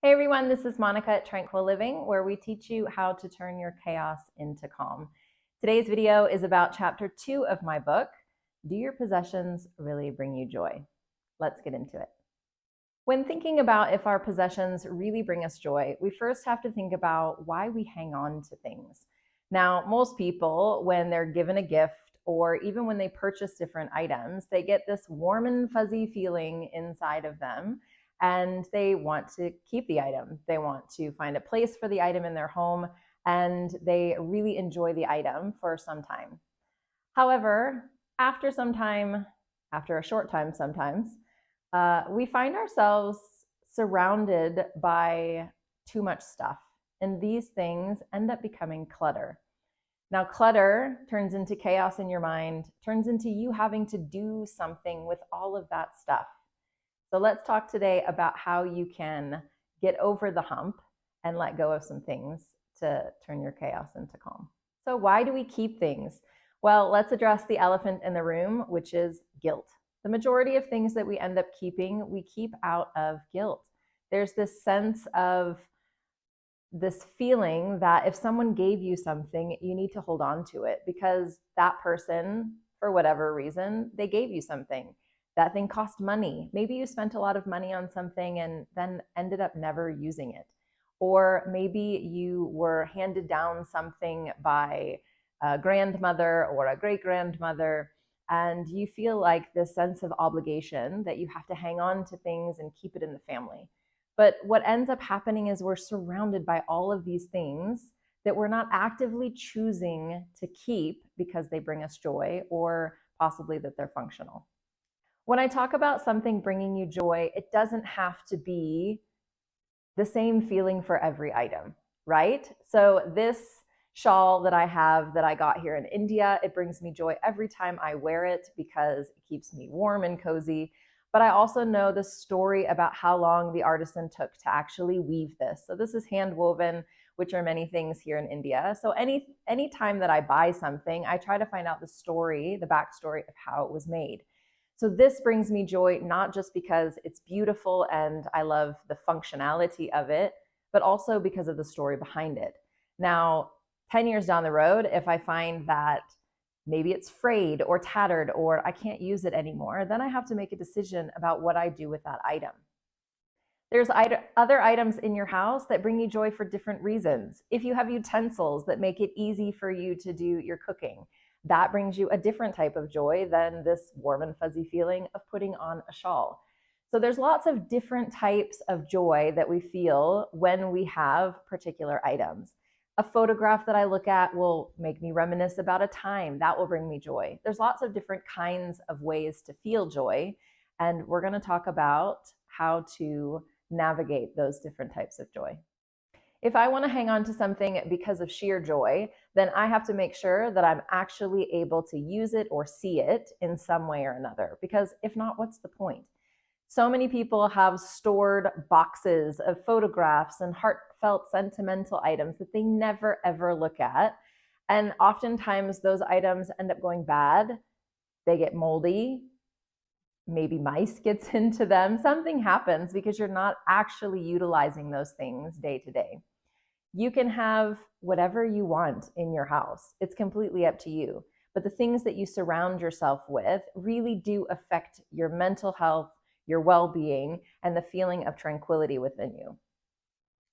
Hey everyone, this is Monica at Tranquil Living, where we teach you how to turn your chaos into calm. Today's video is about chapter 2 of my book, Do Your Possessions Really Bring You Joy? Let's get into it. When thinking about if our possessions really bring us joy, we first have to think about why we hang on to things. Now, most people, when they're given a gift or even when they purchase different items, they get this warm and fuzzy feeling inside of them and they want to keep the item. They want to find a place for the item in their home and they really enjoy the item for some time. However, after some time, after a short time sometimes, we find ourselves surrounded by too much stuff. And these things end up becoming clutter. Now, clutter turns into chaos in your mind, turns into you having to do something with all of that stuff. So let's talk today about how you can get over the hump and let go of some things to turn your chaos into calm. So why do we keep things? Well, let's address the elephant in the room, which is guilt. The majority of things that we end up keeping, we keep out of guilt. There's this sense of this feeling that if someone gave you something, you need to hold on to it because that person, for whatever reason, they gave you something. That thing cost money. Maybe you spent a lot of money on something and then ended up never using it. Or maybe you were handed down something by a grandmother or a great grandmother, and you feel like this sense of obligation that you have to hang on to things and keep it in the family. But what ends up happening is we're surrounded by all of these things that we're not actively choosing to keep because they bring us joy or possibly that they're functional. When I talk about something bringing you joy, it doesn't have to be the same feeling for every item, right? So this shawl that I have that I got here in India, it brings me joy every time I wear it because it keeps me warm and cozy. But I also know the story about how long the artisan took to actually weave this. So this is hand woven, which are many things here in India. So any time that I buy something, I try to find out the story, the backstory of how it was made. So this brings me joy, not just because it's beautiful and I love the functionality of it, but also because of the story behind it. Now, 10 years down the road, if I find that maybe it's frayed or tattered or I can't use it anymore, then I have to make a decision about what I do with that item. There's other items in your house that bring you joy for different reasons. If you have utensils that make it easy for you to do your cooking, that brings you a different type of joy than this warm and fuzzy feeling of putting on a shawl. So there's lots of different types of joy that we feel when we have particular items. A photograph that I look at will make me reminisce about a time that will bring me joy. There's lots of different kinds of ways to feel joy, and we're going to talk about how to navigate those different types of joy. If I want to hang on to something because of sheer joy, then I have to make sure that I'm actually able to use it or see it in some way or another. Because if not, what's the point? So many people have stored boxes of photographs and heartfelt sentimental items that they never ever look at. And oftentimes those items end up going bad. They get moldy, maybe mice gets into them. Something happens because you're not actually utilizing those things day to day. You can have whatever you want in your house. It's completely up to you. But the things that you surround yourself with really do affect your mental health, your well-being, and the feeling of tranquility within you.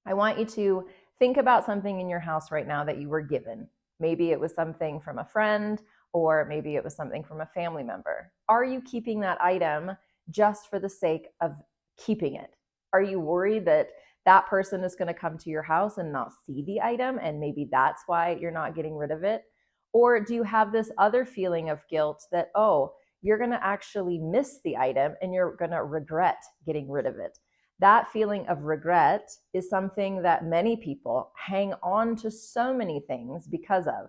I want you to think about something in your house right now that you were given. Maybe it was something from a friend, or maybe it was something from a family member. Are you keeping that item just for the sake of keeping it? Are you worried that that person is going to come to your house and not see the item, and maybe that's why you're not getting rid of it? Or do you have this other feeling of guilt that, oh, you're going to actually miss the item and you're going to regret getting rid of it? That feeling of regret is something that many people hang on to so many things because of.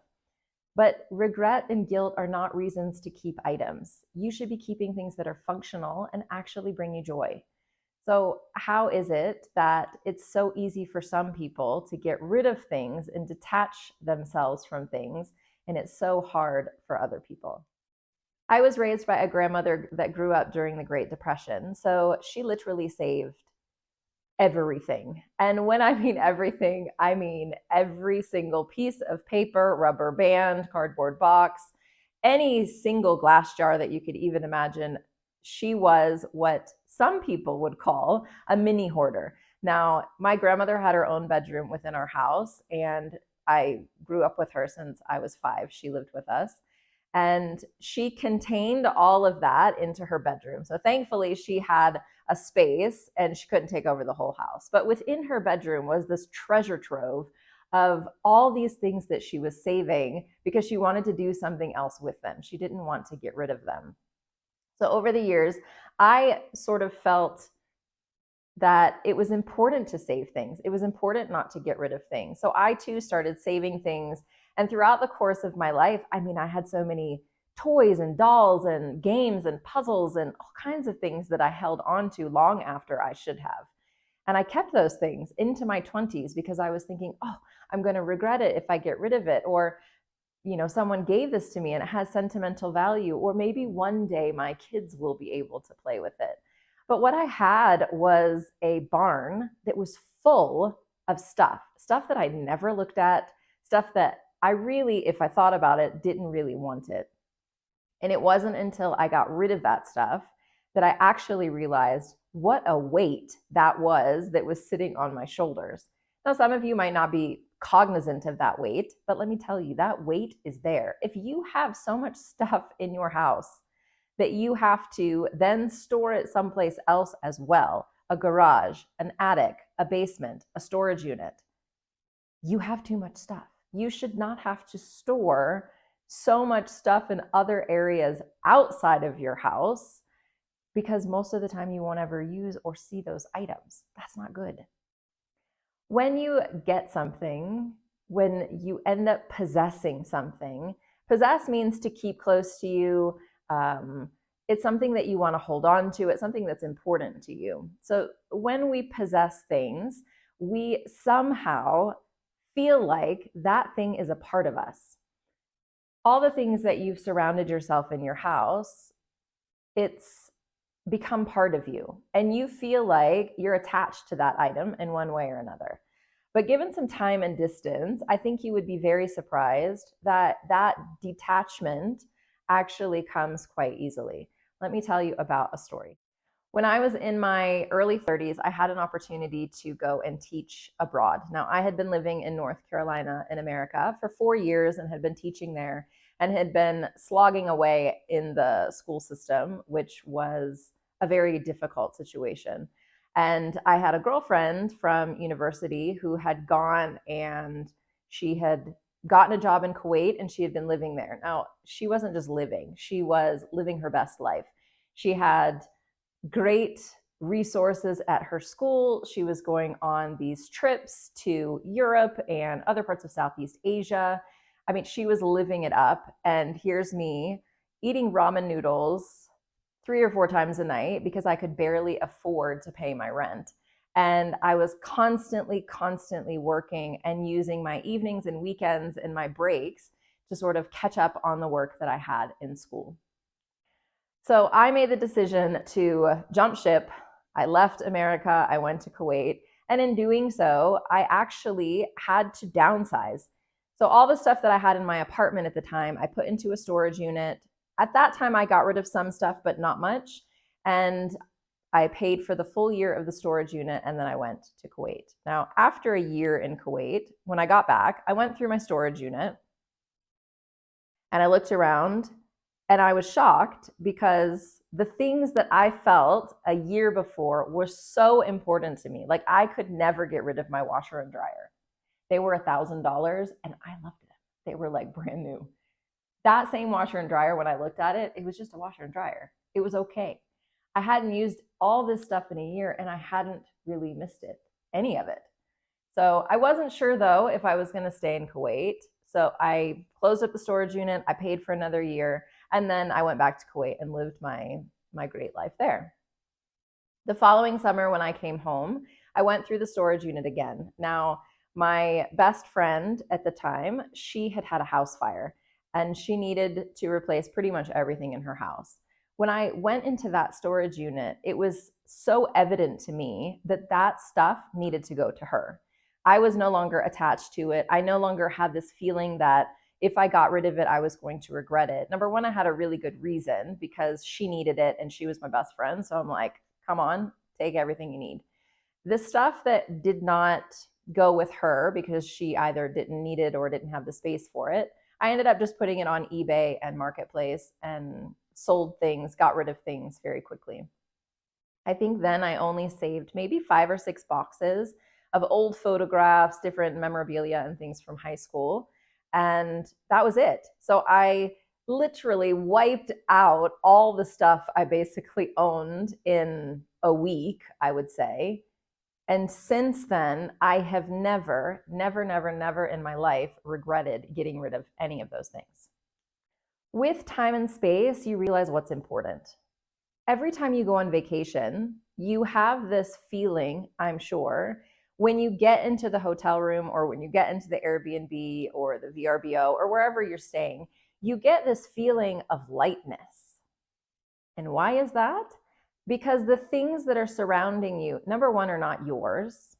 But regret and guilt are not reasons to keep items. You should be keeping things that are functional and actually bring you joy. So, how is it that it's so easy for some people to get rid of things and detach themselves from things, and it's so hard for other people? I was raised by a grandmother that grew up during the Great Depression. So, she literally saved everything. And when I mean everything, I mean every single piece of paper, rubber band, cardboard box, any single glass jar that you could even imagine. She was what some people would call a mini hoarder. Now, my grandmother had her own bedroom within our house, and I grew up with her since I was 5. She lived with us. And she contained all of that into her bedroom. So thankfully, she had a space and she couldn't take over the whole house. But within her bedroom was this treasure trove of all these things that she was saving because she wanted to do something else with them. She didn't want to get rid of them. So over the years, I sort of felt that it was important to save things. It was important not to get rid of things. So I too started saving things. And throughout the course of my life, I mean, I had so many toys and dolls and games and puzzles and all kinds of things that I held on to long after I should have. And I kept those things into my 20s because I was thinking, oh, I'm going to regret it if I get rid of it. Or, someone gave this to me and it has sentimental value. Or maybe one day my kids will be able to play with it. But what I had was a barn that was full of stuff that I never looked at, stuff that I really, if I thought about it, didn't really want it. And it wasn't until I got rid of that stuff that I actually realized what a weight that was sitting on my shoulders. Now, some of you might not be cognizant of that weight, but let me tell you, that weight is there. If you have so much stuff in your house that you have to then store it someplace else as well, a garage, an attic, a basement, a storage unit, you have too much stuff. You should not have to store so much stuff in other areas outside of your house because most of the time you won't ever use or see those items. That's not good. When you get something, when you end up possessing something, possess means to keep close to you. It's something that you want to hold on to. It's something that's important to you. So when we possess things, we somehow feel like that thing is a part of us. All the things that you've surrounded yourself in your house, it's become part of you. And you feel like you're attached to that item in one way or another. But given some time and distance, I think you would be very surprised that that detachment actually comes quite easily. Let me tell you about a story. When I was in my early 30s, I had an opportunity to go and teach abroad. Now, I had been living in North Carolina in America for 4 years and had been teaching there and had been slogging away in the school system, which was a very difficult situation. And I had a girlfriend from university who had gone and she had gotten a job in Kuwait and she had been living there. Now, she wasn't just living, she was living her best life. She had great resources at her school. She was going on these trips to Europe and other parts of Southeast Asia. I mean, she was living it up. And here's me eating ramen noodles 3 or 4 times a night because I could barely afford to pay my rent. And I was constantly working and using my evenings and weekends and my breaks to sort of catch up on the work that I had in school. So I made the decision to jump ship. I left America, I went to Kuwait, and in doing so, I actually had to downsize. So all the stuff that I had in my apartment at the time, I put into a storage unit. At that time, I got rid of some stuff, but not much. And I paid for the full year of the storage unit, and then I went to Kuwait. Now, after a year in Kuwait, when I got back, I went through my storage unit and I looked around and I was shocked because the things that I felt a year before were so important to me. Like I could never get rid of my washer and dryer. They were $1,000 and I loved them. They were like brand new. That same washer and dryer, when I looked at it, it was just a washer and dryer. It was okay. I hadn't used all this stuff in a year and I hadn't really missed it, any of it. So I wasn't sure though if I was going to stay in Kuwait. So I closed up the storage unit. I paid for another year. And then I went back to Kuwait and lived my great life there. The following summer, when I came home, I went through the storage unit again. Now, my best friend at the time, she had had a house fire and she needed to replace pretty much everything in her house. When I went into that storage unit, it was so evident to me that that stuff needed to go to her. I was no longer attached to it. I no longer had this feeling that if I got rid of it, I was going to regret it. Number one, I had a really good reason because she needed it and she was my best friend. So I'm like, come on, take everything you need. The stuff that did not go with her because she either didn't need it or didn't have the space for it, I ended up just putting it on eBay and Marketplace and sold things, got rid of things very quickly. I think then I only saved maybe 5 or 6 boxes of old photographs, different memorabilia, and things from high school. And that was it. So I literally wiped out all the stuff I basically owned in a week, I would say. And since then, I have never in my life regretted getting rid of any of those things. With time and space, you realize what's important. Every time you go on vacation, you have this feeling, I'm sure, when you get into the hotel room or when you get into the Airbnb or the VRBO or wherever you're staying, you get this feeling of lightness. And why is that? Because the things that are surrounding you, number one, are not yours.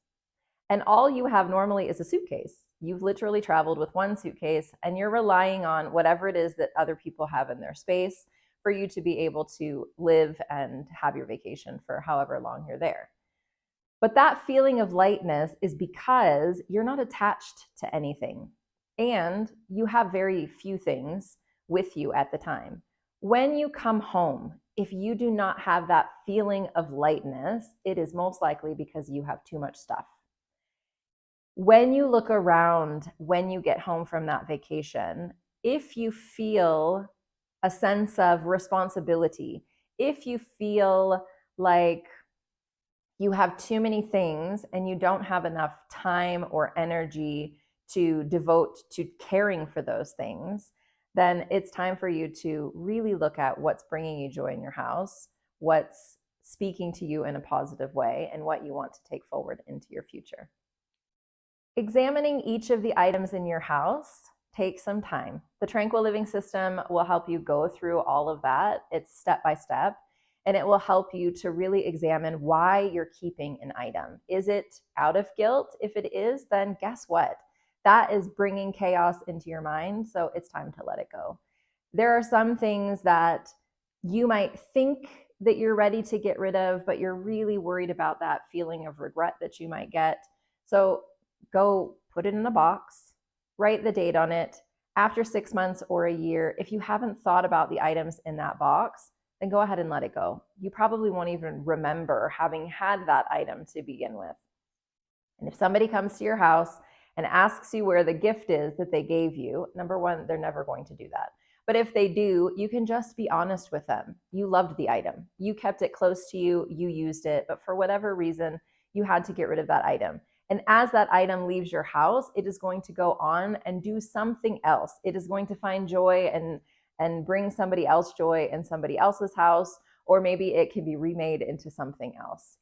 And all you have normally is a suitcase. You've literally traveled with one suitcase and you're relying on whatever it is that other people have in their space for you to be able to live and have your vacation for however long you're there. But that feeling of lightness is because you're not attached to anything and you have very few things with you at the time. When you come home, if you do not have that feeling of lightness, it is most likely because you have too much stuff. When you look around, when you get home from that vacation, if you feel a sense of responsibility, if you feel like you have too many things and you don't have enough time or energy to devote to caring for those things, then it's time for you to really look at what's bringing you joy in your house, what's speaking to you in a positive way, and what you want to take forward into your future. Examining each of the items in your house takes some time. The Tranquil Living System will help you go through all of that. It's step by step, and it will help you to really examine why you're keeping an item. Is it out of guilt? If it is, then guess what? That is bringing chaos into your mind, so it's time to let it go. There are some things that you might think that you're ready to get rid of, but you're really worried about that feeling of regret that you might get. So go put it in a box, write the date on it. After 6 months or a year, if you haven't thought about the items in that box, then go ahead and let it go. You probably won't even remember having had that item to begin with. And if somebody comes to your house and asks you where the gift is that they gave you, number one, they're never going to do that. But if they do, you can just be honest with them. You loved the item. You kept it close to you. You used it. But for whatever reason, you had to get rid of that item. And as that item leaves your house, it is going to go on and do something else. It is going to find joy and bring somebody else joy in somebody else's house, or maybe it can be remade into something else.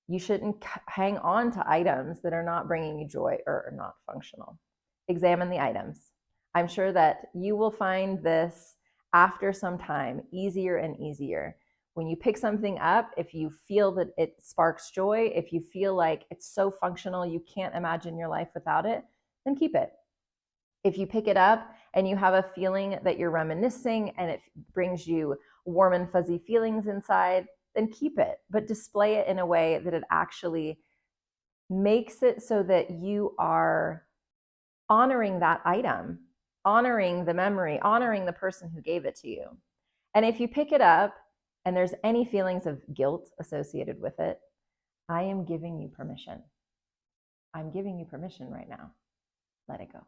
You shouldn't hang on to items that are not bringing you joy or are not functional. Examine the items. I'm sure that you will find this after some time easier and easier. When you pick something up, if you feel that it sparks joy, if you feel like it's so functional you can't imagine your life without it, then keep it. If you pick it up and you have a feeling that you're reminiscing and it brings you warm and fuzzy feelings inside, then keep it, but display it in a way that it actually makes it so that you are honoring that item, honoring the memory, honoring the person who gave it to you. And if you pick it up and there's any feelings of guilt associated with it, I am giving you permission. I'm giving you permission right now. Let it go.